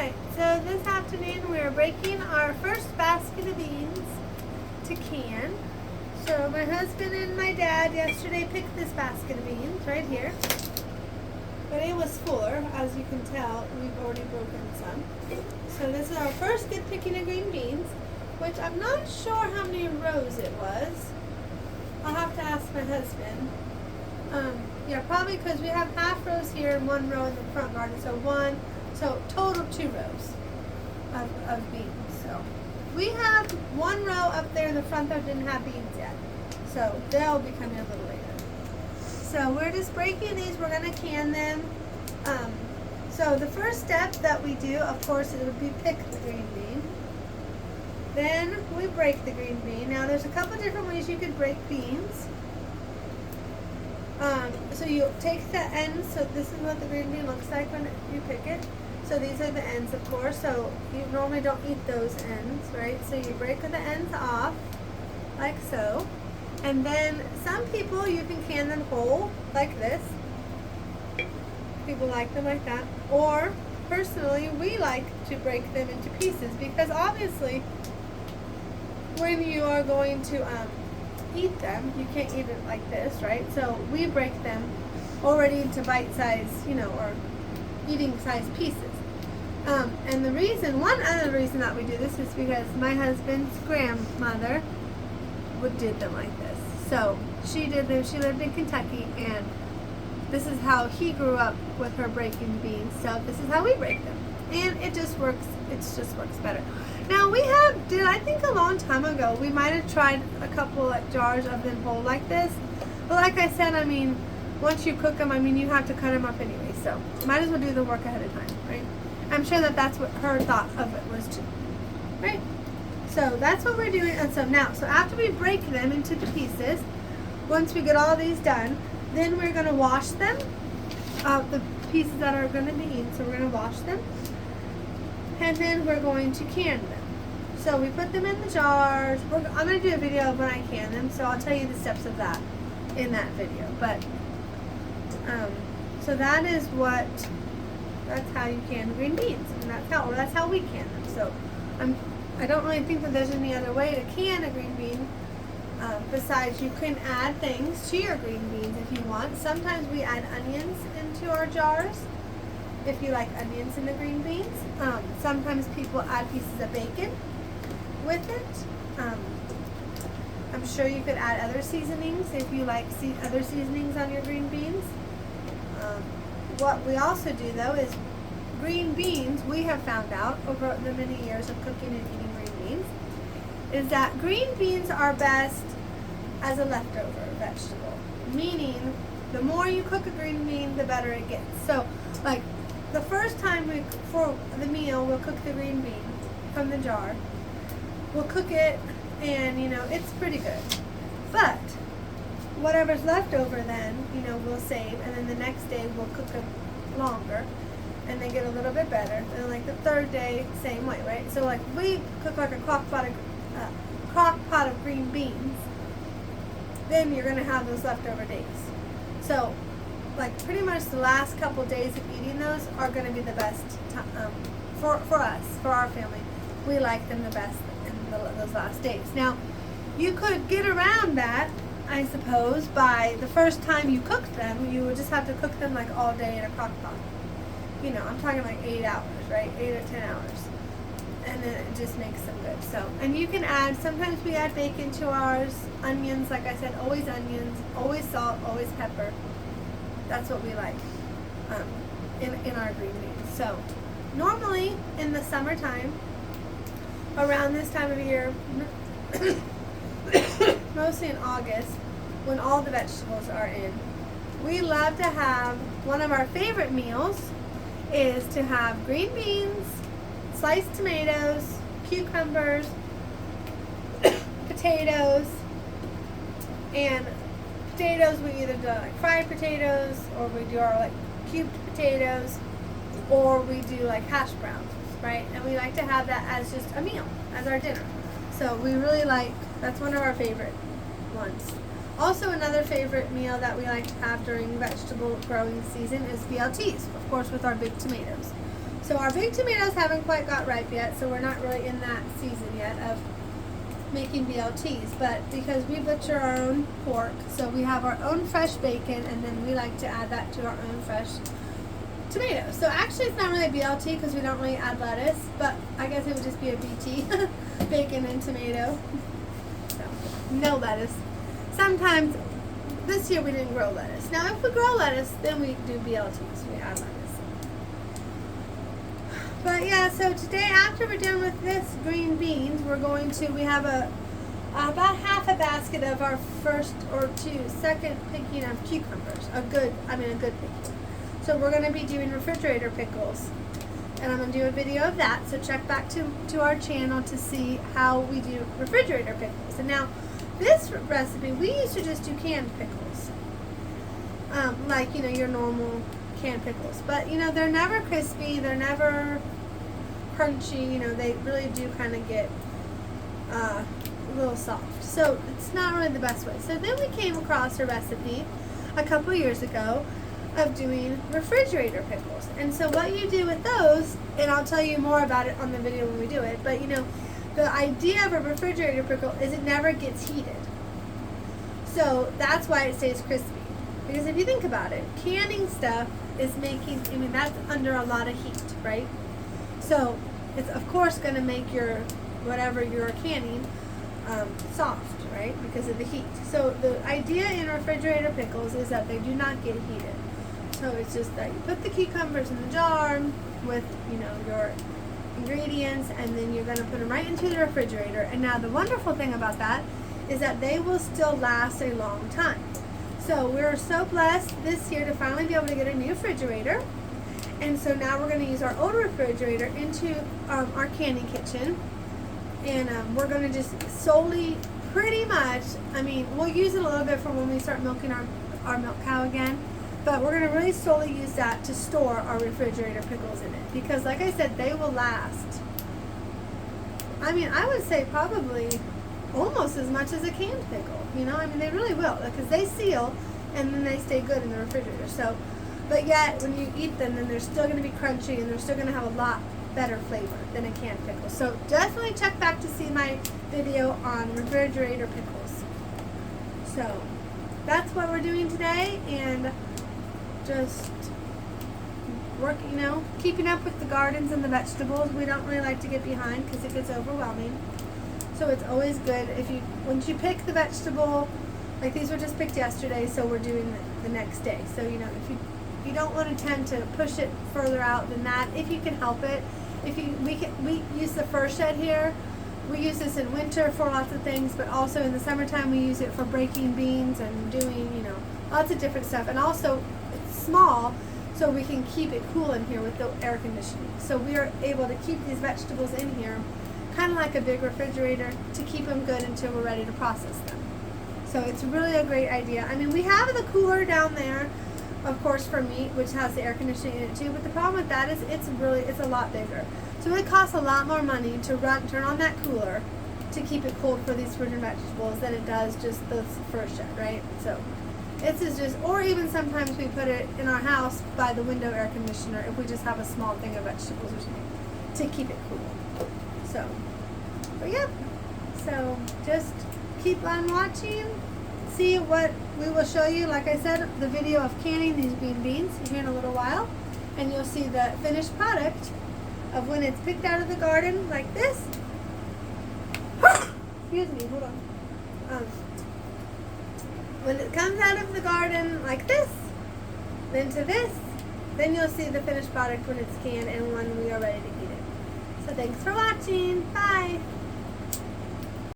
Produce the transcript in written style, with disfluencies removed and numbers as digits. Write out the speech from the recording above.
Alright, so this afternoon we're breaking our first basket of beans to can. So my husband and my dad yesterday picked this basket of beans right here. But it was fuller, as you can tell. We've already broken some. So this is our first good picking of green beans, which I'm not sure how many rows it was. I'll have to ask my husband. Yeah, probably because we have half rows here and 1 row in the front garden. So total 2 rows of beans. So we have 1 row up there in the front that didn't have beans yet. So they'll be coming a little later. So we're just breaking these. We're going to can them. So the first step that we do, of course, it would be pick the green bean. Then we break the green bean. Now there's a couple different ways you could break beans. So you take the ends. So this is what the green bean looks like when you pick it. So these are the ends, of course. So you normally don't eat those ends, right? So you break the ends off, like so. And then some people, you can can them whole, like this. People like them like that. Or, personally, we like to break them into pieces because obviously, when you are going to eat them, you can't eat it like this, right? So we break them already into bite-size, or eating-size pieces. And one other reason that we do this is because my husband's grandmother did them like this. So she did them. She lived in Kentucky, and this is how he grew up with her breaking beans. So this is how we break them, and it just works. It just works better. Now I think a long time ago we might have tried a couple jars of them whole like this, but like I said, once you cook them, you have to cut them up anyway. So might as well do the work ahead of time, right? I'm sure that that's what her thought of it was too, right? So that's what we're doing. And so after we break them into the pieces, once we get all these done, then we're going to wash them, the pieces that are going to be eaten. So we're going to wash them, and then we're going to can them. So we put them in the jars. I'm going to do a video of when I can them, so I'll tell you the steps of that in that video. But so that's how you can green beans, and that's how we can them. So I don't really think that there's any other way to can a green bean. Besides, you can add things to your green beans if you want. Sometimes we add onions into our jars, if you like onions in the green beans. Sometimes people add pieces of bacon with it. I'm sure you could add other seasonings if you like other seasonings on your green beans. What we also do, though, is green beans, we have found out over the many years of cooking and eating green beans, is that green beans are best as a leftover vegetable. Meaning, the more you cook a green bean, the better it gets. So, like, the first time for the meal, we'll cook the green bean from the jar. We'll cook it, and, it's pretty good. But whatever's left over then, we'll save, and then the next day we'll cook them longer, and they get a little bit better. And like the third day, same way, right? So like we cook like a crock pot of green beans, then you're gonna have those leftover days. So like pretty much the last couple days of eating those are gonna be the best for us, for our family. We like them the best in those last days. Now, you could get around that, I suppose, by the first time you cooked them, you would just have to cook them like all day in a crock pot. I'm talking like 8 hours, right? 8 or 10 hours. And then it just makes them good. So, and you can sometimes we add bacon to ours, onions, like I said, always onions, always salt, always pepper. That's what we like in our green beans. So, normally in the summertime, around this time of year, mostly in August, when all the vegetables are in, we love to have, one of our favorite meals is to have green beans, sliced tomatoes, cucumbers, potatoes, and potatoes we either do like fried potatoes, or we do our like cubed potatoes, or we do like hash browns, right? And we like to have that as just a meal, as our dinner. So we really that's one of our favorite ones. Also, another favorite meal that we like to have during vegetable growing season is BLTs, of course, with our big tomatoes. So our big tomatoes haven't quite got ripe yet, so we're not really in that season yet of making BLTs. But because we butcher our own pork, so we have our own fresh bacon, and then we like to add that to our own fresh tomatoes. So actually it's not really a BLT because we don't really add lettuce, but I guess it would just be a BT, bacon and tomato. So, no lettuce. Sometimes, this year we didn't grow lettuce. Now if we grow lettuce, then we do BLTs, we add lettuce. But yeah, so today after we're done with this green beans, we have about half a basket of our second picking of cucumbers. A good picking. So we're going to be doing refrigerator pickles. And I'm going to do a video of that, so check back to our channel to see how we do refrigerator pickles. And now, this recipe, we used to just do canned pickles. Like, your normal canned pickles. But, they're never crispy, they're never crunchy, they really do kind of get a little soft. So, it's not really the best way. So then we came across a recipe a couple years ago of doing refrigerator pickles. And so what you do with those, and I'll tell you more about it on the video when we do it, but the idea of a refrigerator pickle is it never gets heated. So that's why it stays crispy. Because if you think about it, canning stuff is that's under a lot of heat, right? So it's of course going to make whatever you're canning soft, right? Because of the heat. So the idea in refrigerator pickles is that they do not get heated. So it's just that you put the cucumbers in the jar with, your ingredients, and then you're going to put them right into the refrigerator. And now the wonderful thing about that is that they will still last a long time. So we're so blessed this year to finally be able to get a new refrigerator. And so now we're going to use our old refrigerator into our canning kitchen. And we're going to just solely, pretty much, we'll use it a little bit for when we start milking our milk cow again. But we're going to really solely use that to store our refrigerator pickles in it. Because like I said, they will last. I would say probably almost as much as a canned pickle. They really will. Because they seal and then they stay good in the refrigerator. So, but yet when you eat them, then they're still going to be crunchy and they're still going to have a lot better flavor than a canned pickle. So definitely check back to see my video on refrigerator pickles. So that's what we're doing today. And just keeping up with the gardens and the vegetables. We don't really like to get behind because it gets overwhelming. So it's always good once you pick the vegetable, like these were just picked yesterday, so we're doing the next day. So if you don't want to tend to push it further out than that, if you can help it. We use the fir shed here. We use this in winter for lots of things, but also in the summertime we use it for breaking beans and doing lots of different stuff. And also small, so we can keep it cool in here with the air conditioning. So we are able to keep these vegetables in here kind of like a big refrigerator to keep them good until we're ready to process them. So it's really a great idea. We have the cooler down there, of course, for meat, which has the air conditioning in it too, but the problem with that is it's a lot bigger. So it costs a lot more money to turn on that cooler to keep it cold for these fruit and vegetables than it does just the fir shed, right? So this is just, or even sometimes we put it in our house by the window air conditioner if we just have a small thing of vegetables or something to keep it cool. So, but yeah, so just keep on watching, see what we will show you. Like I said, the video of canning these green beans here in a little while, and you'll see the finished product of when it's picked out of the garden like this. Excuse me, hold on. When it comes out of the garden like this, then to this, then you'll see the finished product when it's canned and when we are ready to eat it. So thanks for watching. Bye.